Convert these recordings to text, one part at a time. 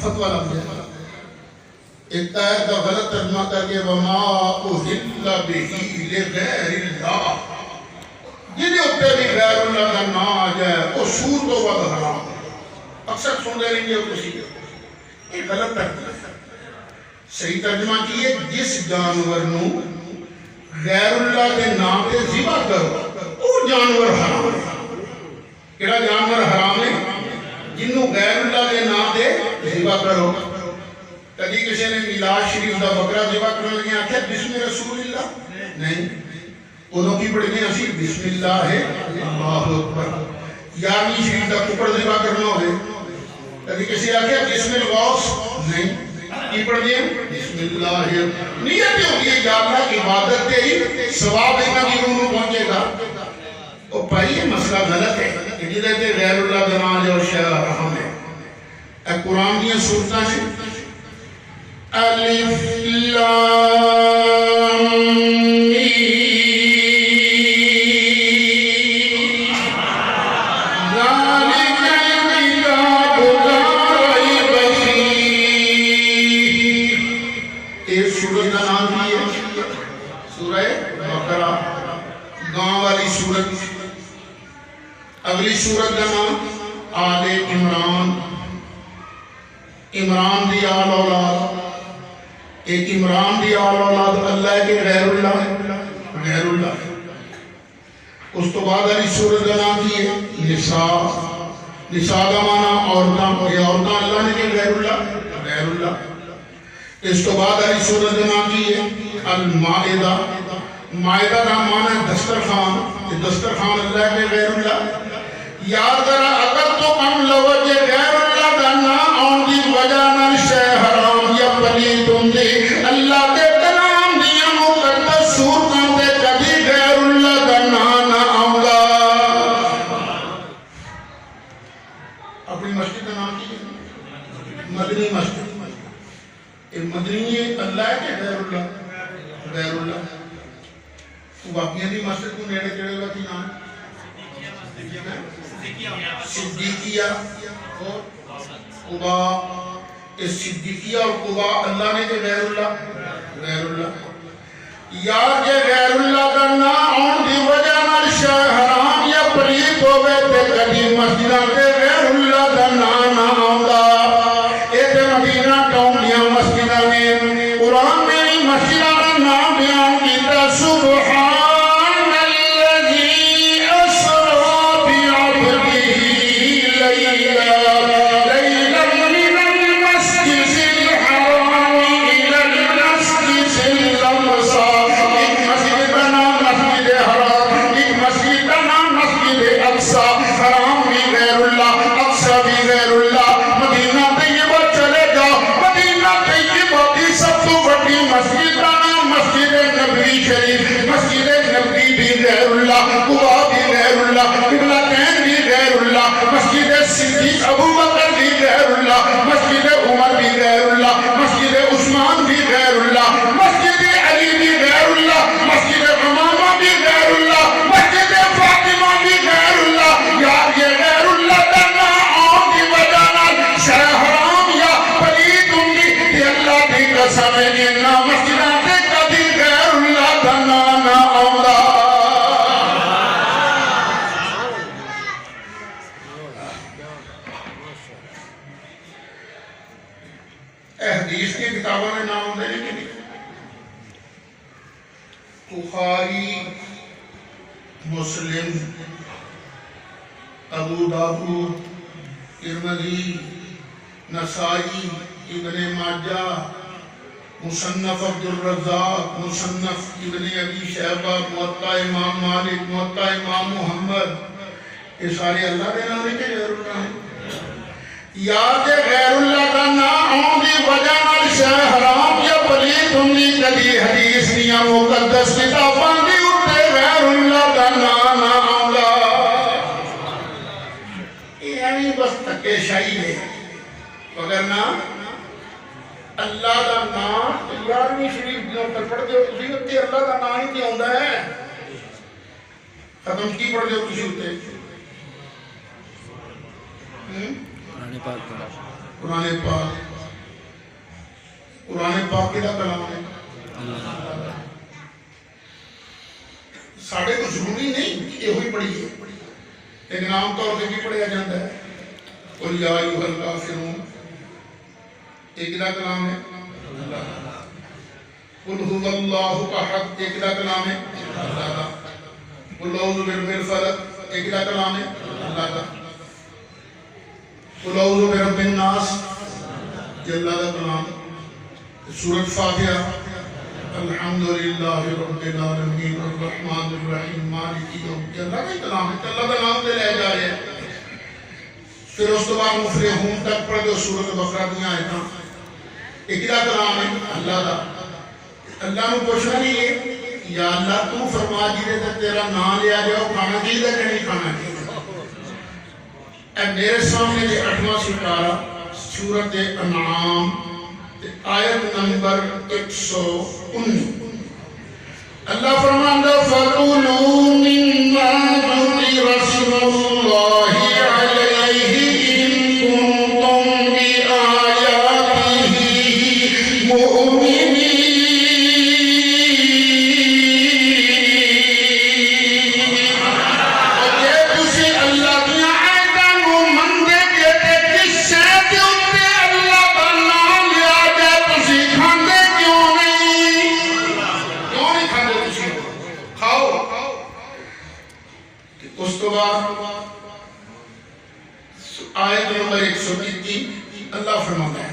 فتوہ لگ جائے. ایک آیت کا غلط ترجمہ کر کے وما اہل بہ لغیر اللہ، جنہیں اتنے بھی غیر اللہ کا نام آ جائے وہ سود تو بہت حرام ہے. اکثر سن رہے ہیں کہ یہ غلط ترجمہ ہے. صحیح ترجمہ کیے جس جانور نو غیر اللہ کے نام پہ ذبح کرو وہ جانور حرام ہے. کیڑا جانور حرام ہے؟ جنوں غیر اللہ کے نام پہ ذبح کرو. کبھی کسی نے میلاد شریف کا بکرا ذبح کرنے لگے آخیا بسم رسول اللہ نہیں، انہوں کی پڑھنے اسی بسم اللہ ہے اللہ اکبر. یارویں شریف کا کپڑ ذبح کرنا ہوئے کبھی کسی آخیا بسم الغوث نہیں، کی پڑھنے بسم اللہ ہے. نیت ہوتی ہے یا اللہ عبادت تیری ثواب دینا بھی انہوں پہنچے گا. اور بھائی یہ مسئلہ غلط ہے کہ جدھے غیر اللہ کا نام جو شیع رحم ہے. اے قرآن کی سورتیں ہیں الف لام اگلی سورت کا نام آل عمران. عمران دی آل اولاد. ایک عمران دی آل اولاد اللہ کے غیر اللہ ہے، غیر اللہ ہے. اس تو بعد علی سورت کا نام کی ہے نساء. نساء کا معنی عورتاں، یہ عورتاں اللہ نے کہ غیر اللہ، غیر اللہ. اس تو بعد علی سورت کا نام کی ہے المائدہ. مائدہ کا معنی دسترخوان، یہ دسترخوان اللہ کے غیر اللہ. یاد ذرا اگر تو کم لوجے غیر اللہ کا نام آن دی وجہ نال شے حرام یا پلیت ہوندی اللہ کے کلام دیا مقدس صورتاں تے کبھی غیر اللہ کا نام نہ آؤگا. اپنی مسجد کا نام کی مدنی مسجد. یہ مدنی اللہ کے غیر اللہ، غیر اللہ. واقعی دی مسجد کو نیڑے چڑھے گا کی نام صدیقیہ اور قبا. اس صدیقیہ اور قبا اللہ نے کہ غیر اللہ، غیر اللہ. یار کہ غیر اللہ کا نام آن دی وجہ نال شے حرام یا پلیت ہوئے تے کبھی مسجدہ کے غیر اللہ کا نام نہ آؤگا. اے تے مدینہ ٹاؤن دیا مسجدہ میں قرآن میں مسجدہ کا نام بیان کیتا سبحان ابو بکر بھی غیر اللہ، مسجد عمر بھی غیر اللہ، مسجد عثمان بھی غیر اللہ، مسجد علی بھی غیر اللہ، مسجد امامہ بھی غیر اللہ، مسجد فاطمہ بھی غیر اللہ. یار یہ غیر اللہ کا نام آن دی وجہ نال شے حرام یا پلیت ہوندی کہ اللہ دی قسم ہے نہ مسجدہ تے کبھی غیر اللہ کا نام نہ آؤندا. حدیث کی کتابوں میں نام ہوتے ہیں کہ نہیں؟ بخاری، مسلم، ابو داؤد، ترمذی، نسائی، ابن ماجہ، مصنف عبد الرزاق، مصنف ابن ابی شیبہ، موطا امام مالک، موطا امام محمد، یہ سارے اللہ کے نام کے غیر اللہ ہیں. یاد غیر اللہ کا نام آن دی وجہ نال شے حرام یا پلیت ہوندی کبھی حدیث دیا مقدس کتاباں دی اتے غیر اللہ کا نام نہ آؤگا. یہ نہیں بس تکے شاہی ہے، وگرنہ اللہ کا نام یارویں شریف جو کر پڑھ دے تسی اتے اللہ کا نام ہی تے آوندا ہے. ختم کی پڑھ دے تسی اتے قرآن پاک. قرآن پاک کا کلام ہے. ساڑھے کو ضروری نہیں کہ یہ ہوئی پڑھی ہے، لیکن عام طور پہ بھی پڑھیا جاتا ہے. قُلْ يَا أَيُّهَا الْكَافِرُونَ ایک دا کلام ہے. قُلْ هُوَ اللَّهُ أَحَدٌ ایک دا کلام ہے. قُلْ أَعُوذُ بِرَبِّ الْفَلَقِ ایک دا کلام ہے. قُلْ أَعُوذُ بِرَبِّ النَّاسِ یہ اللہ دا کلام ہے. سورۃ فاتحہ الحمدللہ رب العالمین الرحمن الرحیم مالک یوم الدین، اللہ کا کلام ہے. اللہ کا نام دے لے جا رہے ہیں. پھر اس کے بعد مفلحون تک پڑھ دو سورۃ بقرہ دیا آیتاں. ایک دا کلام ہے اللہ دا. اللہ نے پوچھنا نہیں ہے یا اللہ تو فرما جی دے تیرا نام لیا جاؤ کھانا چاہیے کہ نہیں کھانا چاہیے. اے میرے سامنے یہ 8واں سپارہ سورۃ انعام آیت نمبر 119. اللہ فرماتا فَقُلُوا مِمَّا ذُكِرَ اسْمُ اللَّهِ عَلَيْهِ إِن كُنتُمْ بِآيَاتِهِ مُؤْمِنِينَ. اس تو بعد آیت نمبر 103 اللہ فرماتا ہے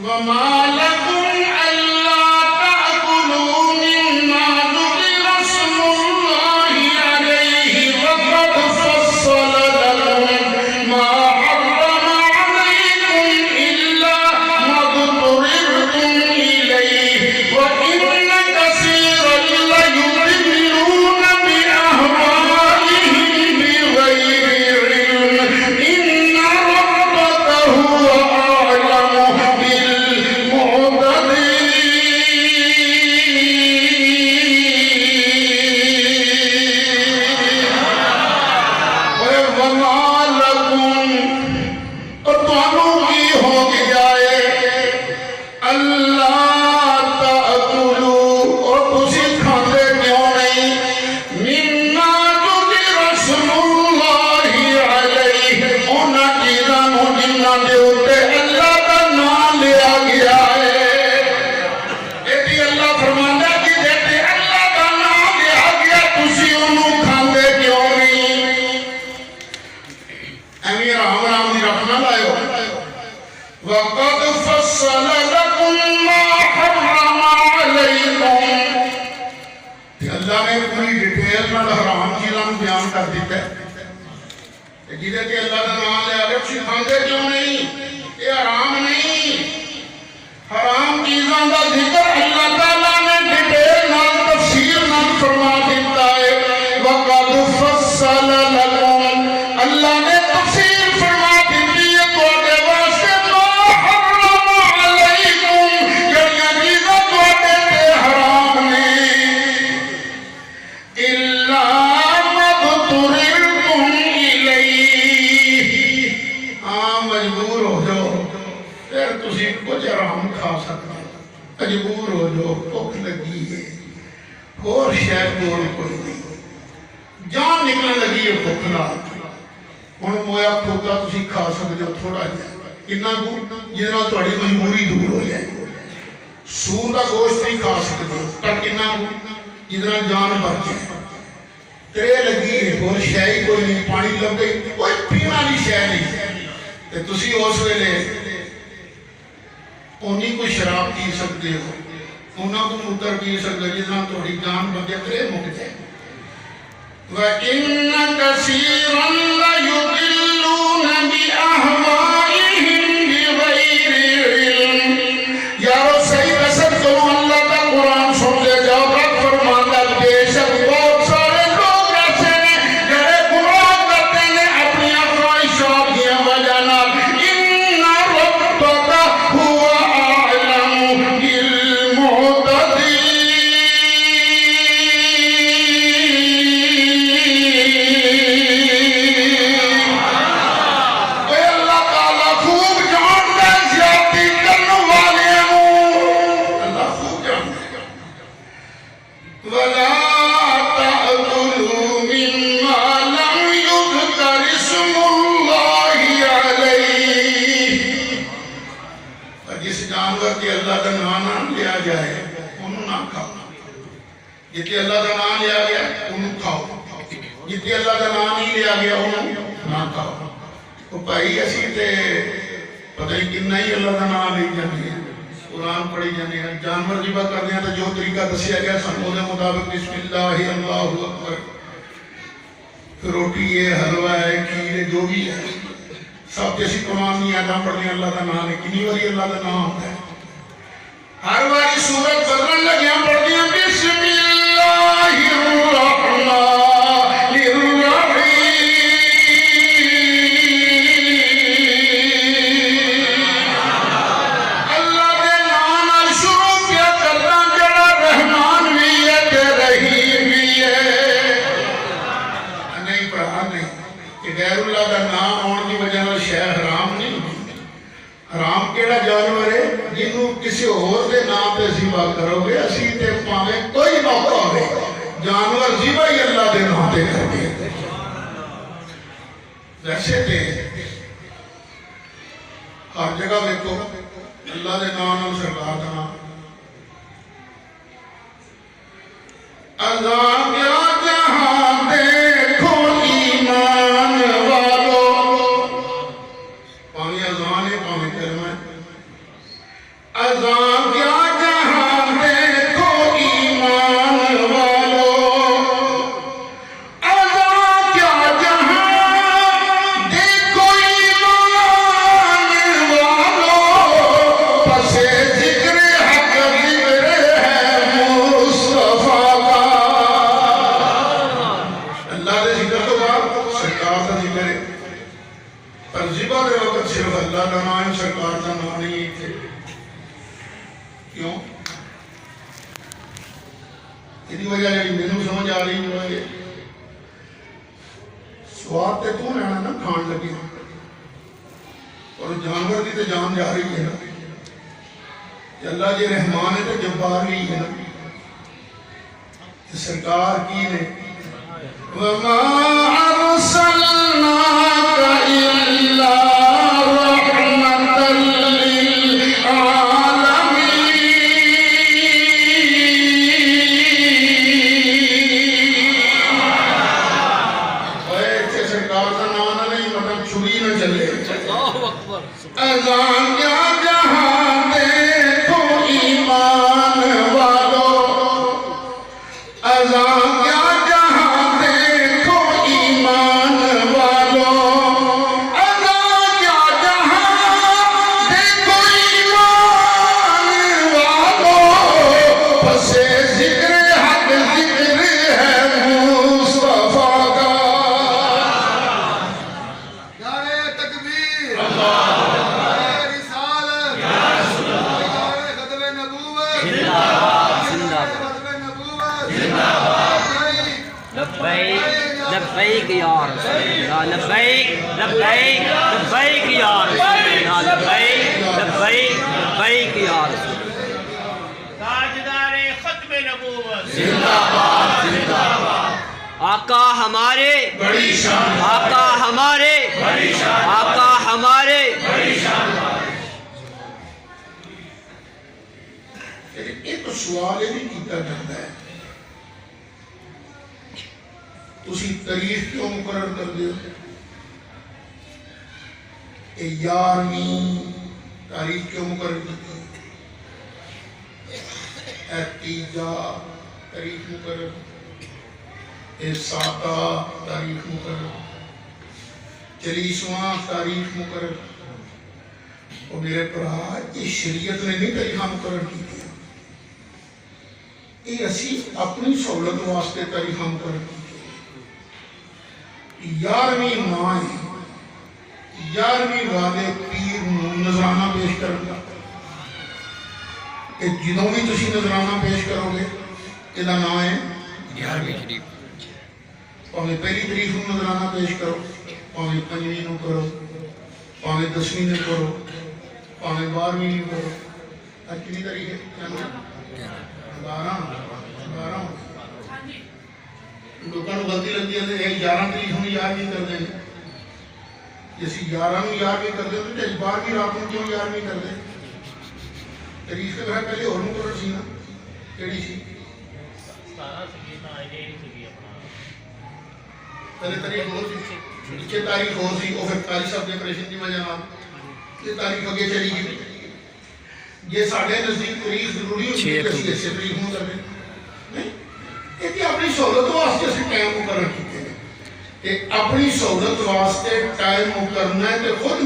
وَمَا لَكُمْ أَلَّا تَأْكُلُوا مِمَّا ذُكِرَ اسْمُ اللَّهِ عَلَيْهِ وَقَدْ فَصَّلَ لَكُم مَّا حَرَّمَ عَلَيْكُمْ إِلَّا مَا اضْطُرِرْتُمْ إِلَيْهِ وَإِنَّ كَثِيرًا لَّيُضِلُّونَ بِأَهْوَائِهِمْ بِغَيْرِ عِلْمٍ إِنَّ رَبَّكَ هُوَ أَعْلَمُ بِالْمُعْتَدِينَ. وَمَا لَكُمْ اور تانوں کی ہو گیا ہے اللہ تأکلوا اور تسی کھاندے کیوں نہیں مما ذکر اسم اللہ علیہ انہاں چیزاں نوں جنہاں دے اوتے اللہ کا نام لیا گیا ہے. ایتھے اللہ فرماندا ہے کہ جے اللہ کا نام لیا گیا تسی اونوں کھاندے کیوں نہیں. ایویں رام رام دی رکھ نہ لائیو. وَقَدْ فَصَّلَ لَكُم مَّا حَرَّمَ عَلَيْكُمْ کہ اللہ نے پوری ڈیٹیل نال حرام چیزاں بیان کر دیتا ہے. جیدے کہ اللہ کا نام لے آگے تسی کھاندے کیوں نہیں؟ یہ حرام نہیں. حرام چیزاں دا ذکر اللہ تعالیٰ نے ڈیٹیل نال تفصیل نال فرما دیتا ہے. وَقَدْ فَصَّلَ لَكُم اللہ نے تفصیل فرما دیتی ہے تواڈے واسطے ما حرم علیکم جڑیاں چیزاں تواڈے تے حرام نے الا ما اضطررتم الیہ. مجبور ہو جاؤ پھر تسی کچھ حرام کھا سکتے ہو. مجبور ہو جاؤ بھوک لگی ہے اور شاید کول کوئی نہیں جان نکلنے لگی ہے بھوک نال ہن مویا کھوتا تسی کھا سکتے ہو تھوڑا جہا کتنا کو جس نال تہاڈی مجبوری دور ہو جائے. سور کا گوشت نہیں کھا سکتے پر کتنا کو جس نال جان بچ جائے. ترے لگی ہے اور شے ہی کوئی نہیں پانی لگ گئی کوئی پینے والی شے نہیں تے تسی اس ویلے اونی کو شراب پی سکتے ہو انہاں کو موتر پی سکتے ہو جس نال تہاڈی جان بچے ترے مک جائے. وَإِنَّ كَثِيرًا لَّيُضِلُّونَ بِأَهْوَائِهِمْ بِغَيْرِ عِلْمٍ. یارو صحیح رسد کرو اللہ کا قرآن سن لے جاؤ. رب فرماتا بے شک بہت سارے لوگ ایسے ہیں جڑے گمراہ کرتے ہیں اپنی خواہشات کی وجہ نال. إِنَّ رَبَّكَ هُوَ أَعْلَمُ بِالْمُعْتَدِينَ. جتنے اللہ کا نام نہ لیا جائے انہوں نہ کھاؤ، جتنے اللہ کا نام لیا گیا انہوں کھاؤ، جتنے اللہ کا نام نہیں لیا گیا انہوں نہ کھاؤ۔ تو بھائی اسی تے پتہ نہیں کتنا ہی اللہ کا نام لے جانے ہیں، قرآن پڑھی جانے ہیں، جانور ذبح کرتے ہیں تو جو طریقہ دسیا گیا سانوں دے مطابق بسم اللہ اللہ اکبر، پھر روٹی ہے، حلوہ ہے، کھیر ہے، جو بھی ہے سب جیسی قرآن نہیں آتا پڑھتے ہیں اللہ کا نام ہے، کنی واری اللہ کا نام ہوتا ہے، ہر باری سورت بدلن لگیاں پڑھتے ہیں بسم اللہ الرحمن غیر اللہ کا نام آن کی وجہ میں شے حرام نہیں ہوتی۔ حرام کیڑا جانور ہے جنہوں کسی اور دے نام پہ ذبح کرو گے اسی تے پاویں کوئی موقع ہوئے جانور ذبح ہی اللہ دے نام پہ کر دے۔ ویسے تے ہر جگہ دیکھو اللہ دے نام سرکار دا نام اللہ کیا جہاں دیکھو ایمان والو، پانی اذان ہے پانی کلمہ ہے، اذان کیا جہاں دیکھو ایمان والو، اذان کیا جہاں دیکھو ایمان والو، پس ذکر حق ذکر ہے مصطفیٰ کا۔ اللہ دے ذکر تو بعد سرکار کا ذکر ہے، پر ذبح دے وقت صرف اللہ کا نام سرکار کا نام نہیں تھے۔ کیوں؟ یہ وجہ ہے کہ میں سمجھ آ رہی ہے سواد تے تو لینا نا کھان لگے اور جانور کی تے جان جا رہی ہے نا کہ اللہ جی رحمان ہے تو جبار بھی ہے نا کہ سرکار کی نے وَمَا أَرْسَلْنَاكَ إِلَّا رَحْمَةً لِلْعَالَمِينَ۔ اے سرکار کا نام نہیں مطلب چھری نہ چلے۔ اذان کیا جہاں دیکھو ایمان والو، اذان کیا جہاں دیکھو ایمان والو، اذان کیا جہاں دیکھو ایمان والو، پس ذکر حق ذکر ہے مصطفیٰ کا۔ نعرہ تکبیر، نعرہ رسالت، نعرہ ختم نبوت، نعرہ ختم نبوت، لبیک لبیک یا رسول اللہ، لبیک لبیک لبیک یا رسول اللہ، لبیک لبیک لبیک یا رسول اللہ۔ تاجدار ختم نبوت زندہ باد زندہ باد۔ آقا ہمارے بڑی شان، آقا ہمارے بڑی شان، آقا ہمارے بڑی شان۔ ایک سوال یہ بھی کیتا جاتا ہے تسی تاریخ کیوں مقرر کر دے ہو؟ اے 11ویں تاریخ کیوں مقرر کی تھی؟ اے 3 تاریخ مقرر، اے 7 تاریخ مقرر، 40واں تاریخ مقرر۔ اور میرے پرا یہ شریعت نے نہیں تاریخ مقرر کی تھی، یہ اسی اپنی سہولت واسطے تاریخ مقرر کی تھی۔ 11ویں ماہ 11ویں والے پیر نظرانہ پیش کرنا کہ جنہوں بھی تسی نظرانہ پیش کرو گے یہ نام ہے 11ویں شریف۔ پاویں پہلی تاریخ نوں نظرانہ پیش کرو، پاویں 5ویں نوں کرو، پاویں 10ویں نوں کرو، پاویں 12ویں نوں کرو۔ آج کتنی تاریخ ہے؟ 12 لوگوں کو غلطی لگتی ہے کہ 11 تاریخ ہم یاد نہیں کر دیں، جیسے 11 نوں یاد نہیں کر دیں تو 12ویں رات کو کیوں یاد نہیں کر دیں؟ ਤਾਰੀਖ ਤੇ ਮੇਰਾ ਪਹਿਲੇ ਹੋਰ ਮੁਕਰਰ ਸੀ ਨਾ, ਕਿਹੜੀ ਸੀ? 17 ਸੀਗੀ ਤਾਂ ਇਹ ਨਹੀਂ ਸੀਗੀ ਆਪਣਾ ਪਹਿਲੇ ਤਾਰੀਖ ਹੋਰ ਸੀ, ਪਿੱਛੇ ਤਾਰੀਖ ਹੋਰ ਸੀ, ਉਹ ਫਿਰ ਕਾਲੀ ਸਾਹਿਬ ਦੇ ਆਪਰੇਸ਼ਨ ਦੀ ਵਜ੍ਹਾ ਨਾਲ ਇਹ ਤਾਰੀਖ ਅੱਗੇ ਚਲੀ ਗਈ। ਜੇ ਸਾਡੇ ਨਜ਼ਦੀਕ ਤਾਰੀਖ ਜ਼ਰੂਰੀ ਹੁੰਦੀ ਹੈ ਅਸੀਂ ਇਸੇ ਤਾਰੀਖ ਨੂੰ ਕਰਦੇ ਨਹੀਂ, ਇਹ ਆਪਣੀ ਸਹੂਲਤ ਵਾਸਤੇ ਅਸੀਂ ਟਾਈਮ ਮੁਕਰਰ ਕੀਤੇ ਨੇ ਤੇ ਆਪਣੀ ਸਹੂਲਤ ਵਾਸਤੇ ਟਾਈਮ ਮੁਕਰਨਾ ਹੈ ਤੇ ਖੁਦ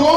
2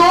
2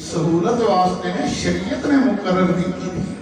سہولت واسطے نے، شریعت نے مقرر نہیں کی.